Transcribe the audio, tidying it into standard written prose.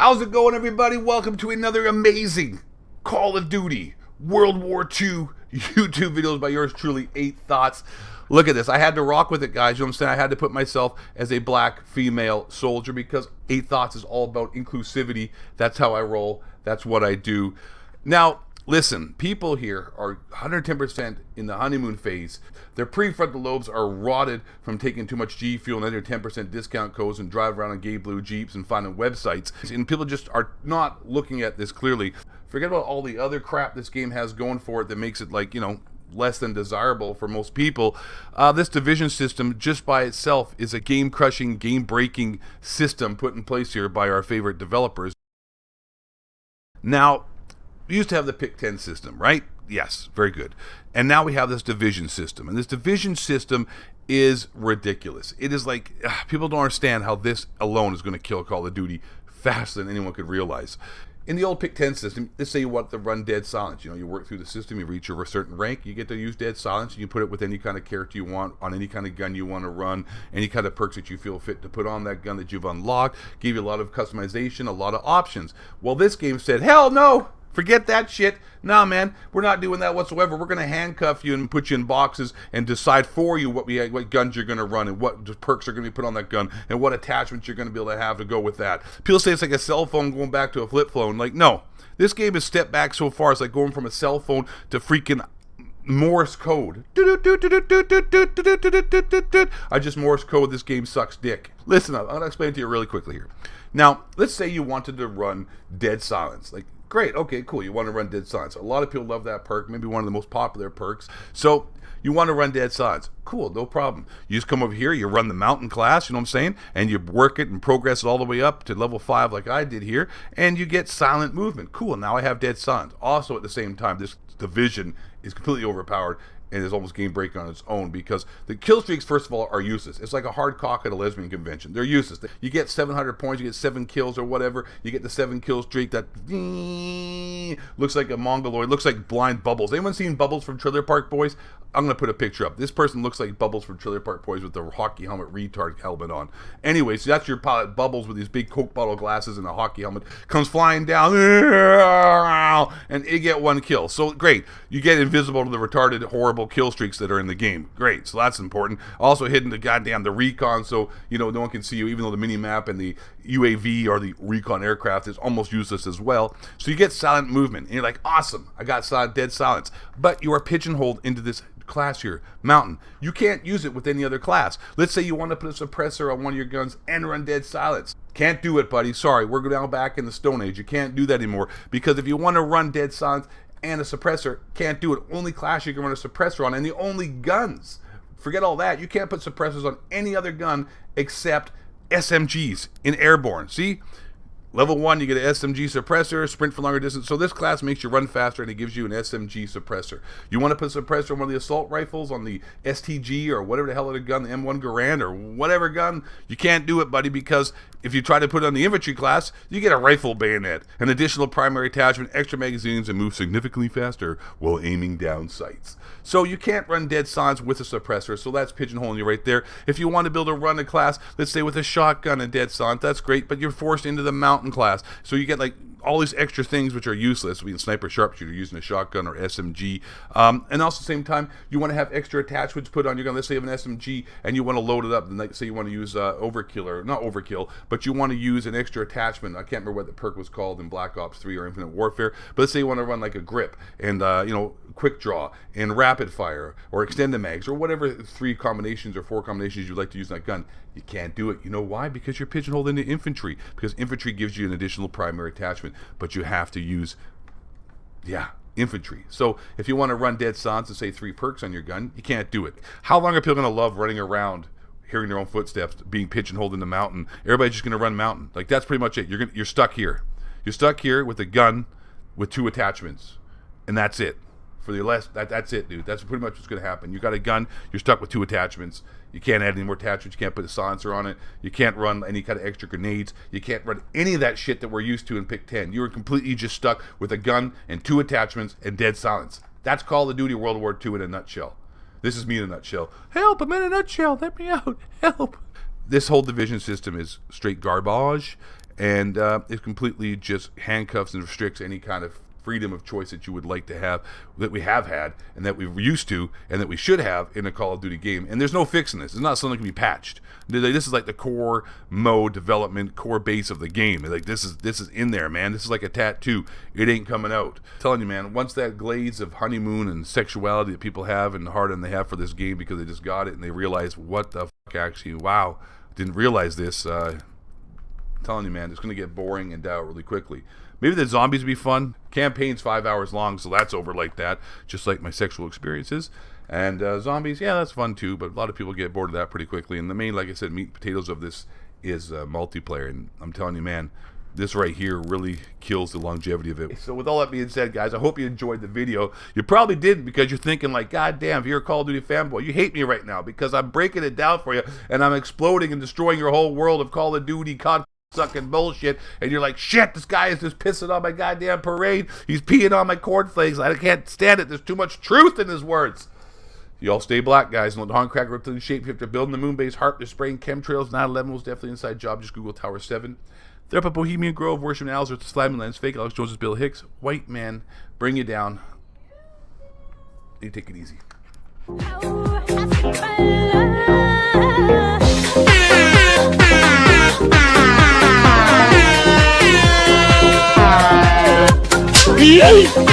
How's it going, everybody? Welcome to another amazing Call of Duty World War II YouTube videos by yours truly, 8 Thoughts. Look at this. I had to rock with it, guys. You know what I'm saying? I had to put myself as a black female soldier because 8 Thoughts is all about inclusivity. That's how I roll. That's what I do. Now, listen, people here are 110% in the honeymoon phase. Their prefrontal lobes are rotted from taking too much G Fuel and other 10% discount codes and drive around in gay blue Jeeps and finding websites. And people just are not looking at this clearly. Forget about all the other crap this game has going for it that makes it, like, you know, less than desirable for most people. This division system just by itself is a game-crushing, game-breaking system put in place here by our favorite developers. Now, we used to have the Pick 10 system, right? Yes, very good. And now we have this division system. And this division system is ridiculous. It is like, people don't understand how this alone is going to kill Call of Duty faster than anyone could realize. In the old Pick 10 system, let's say you want to run Dead Silence. You know, you work through the system, you reach a certain rank, you get to use Dead Silence, and you put it with any kind of character you want, on any kind of gun you want to run, any kind of perks that you feel fit to put on that gun that you've unlocked, give you a lot of customization, a lot of options. Well, this game said, hell no! Forget that shit. Nah, man, we're not doing that whatsoever. We're going to handcuff you and put you in boxes and decide for you what guns you're going to run and what perks are going to be put on that gun and what attachments you're going to be able to have to go with that. People say it's like a cell phone going back to a flip phone. Like, no. This game has stepped back so far. It's like going from a cell phone to freaking Morse code. I just Morse code. This game sucks dick. Listen up. I'm going to explain it to you really quickly here. Now, let's say you wanted to run Dead Silence. Like, great, okay, cool. You want to run Dead Silence. A lot of people love that perk, maybe one of the most popular perks. So you want to run Dead Silence. Cool, no problem. You just come over here, you run the mountain class, you know what I'm saying? And you work it and progress it all the way up to level 5 like I did here, and you get silent movement. Cool, now I have Dead Silence. Also at the same time, this division is completely overpowered and is almost game breaking on its own because the kill streaks, first of all, are useless. It's like a hard cock at a lesbian convention. They're useless. You get 700 points, you get 7 kills or whatever. You get the 7 kill streak that looks like a mongoloid, looks like blind Bubbles. Anyone seen Bubbles from Trailer Park Boys? I'm going to put a picture up. This person looks like Bubbles from Trailer Park Boys with the hockey helmet retard helmet on. Anyway, so that's your pilot Bubbles with these big Coke bottle glasses and a hockey helmet. Comes flying down and you get 1 kill. So great. You get invisible to the retarded, horrible kill streaks that are in the game. Great. So that's important. Also hidden the recon so, you know, no one can see you, even though the mini-map and the UAV or the recon aircraft is almost useless as well. So you get silent movement. And you're like, awesome. I got Dead Silence. But you are pigeonholed into this class here, Mountain. You can't use it with any other class. Let's say you want to put a suppressor on one of your guns and run Dead Silence. Can't do it, buddy. Sorry, we're now back in the Stone Age. You can't do that anymore because if you want to run Dead Silence and a suppressor, can't do it. Only class you can run a suppressor on, and the only guns. Forget all that. You can't put suppressors on any other gun except SMGs in airborne. See? Level 1, you get an SMG suppressor, sprint for longer distance. So this class makes you run faster and it gives you an SMG suppressor. You want to put a suppressor on one of the assault rifles, on the STG or whatever the hell other gun, the M1 Garand or whatever gun, you can't do it, buddy, because if you try to put it on the infantry class, you get a rifle bayonet, an additional primary attachment, extra magazines, and move significantly faster while aiming down sights. So you can't run Dead Silence with a suppressor, so that's pigeonholing you right there. If you want to build a run a class, let's say with a shotgun and Dead Silence, that's great, but you're forced into the mountain class. So you get like all these extra things which are useless. We can sniper sharpshooter using a shotgun or SMG. And also at the same time, you want to have extra attachments put on your gun. Let's say you have an SMG and you want to load it up. And like, say you want to use overkill, or not overkill, but you want to use an extra attachment. I can't remember what the perk was called in Black Ops 3 or Infinite Warfare. But let's say you want to run like a grip and, you know, quick draw and rapid fire or extended mags or whatever 3 combinations or 4 combinations you'd like to use in that gun. You can't do it. You know why? Because you're pigeonholed into infantry. Because infantry gives you an additional primary attachment, but you have to use, infantry. So if you want to run Dead Silence and say 3 perks on your gun, you can't do it. How long are people going to love running around, hearing their own footsteps, being pigeonholed in the mountain? Everybody's just going to run mountain. Like, that's pretty much it. You're stuck here. You're stuck here with a gun with 2 attachments, and that's it. For the last, that's it, dude. That's pretty much what's going to happen. You got a gun, you're stuck with 2 attachments. You can't add any more attachments. You can't put a silencer on it. You can't run any kind of extra grenades. You can't run any of that shit that we're used to in Pick 10. You are completely just stuck with a gun and 2 attachments and Dead Silence. That's Call of Duty World War II in a nutshell. This is me in a nutshell. Help, I'm in a nutshell. Let me out. Help. This whole division system is straight garbage. and it completely just handcuffs and restricts any kind of freedom of choice that you would like to have, that we have had, and that we're used to, and that we should have in a Call of Duty game. And there's no fixing this. It's not something that can be patched. This is like the core mode development, core base of the game. Like this is in there, man. This is like a tattoo. It ain't coming out. I'm telling you, man. Once that glaze of honeymoon and sexuality that people have and the heart they have for this game because they just got it and they realize what the fuck actually, wow, didn't realize this. I'm telling you, man, it's going to get boring and die out really quickly. Maybe the zombies would be fun. Campaign's 5 hours long, so that's over like that, just like my sexual experiences. And zombies, yeah, that's fun too, but a lot of people get bored of that pretty quickly. And the main, like I said, meat and potatoes of this is multiplayer. And I'm telling you, man, this right here really kills the longevity of it. So with all that being said, guys, I hope you enjoyed the video. You probably didn't because you're thinking like, God damn, if you're a Call of Duty fanboy, you hate me right now because I'm breaking it down for you and I'm exploding and destroying your whole world of Call of Duty COD sucking bullshit, and you're like, shit, this guy is just pissing on my goddamn parade. He's peeing on my cornflakes. I can't stand it. There's too much truth in his words. You all stay black, guys. And let the Hong Crack reptilian shape after building the moon base harp. They're spraying chemtrails. 9/11 was definitely an inside job. Just Google Tower 7. They're up at Bohemian Grove, worshiping owls, or the slamming lands. Fake Alex Jones is Bill Hicks. White man, bring you down. You take it easy. Yeah.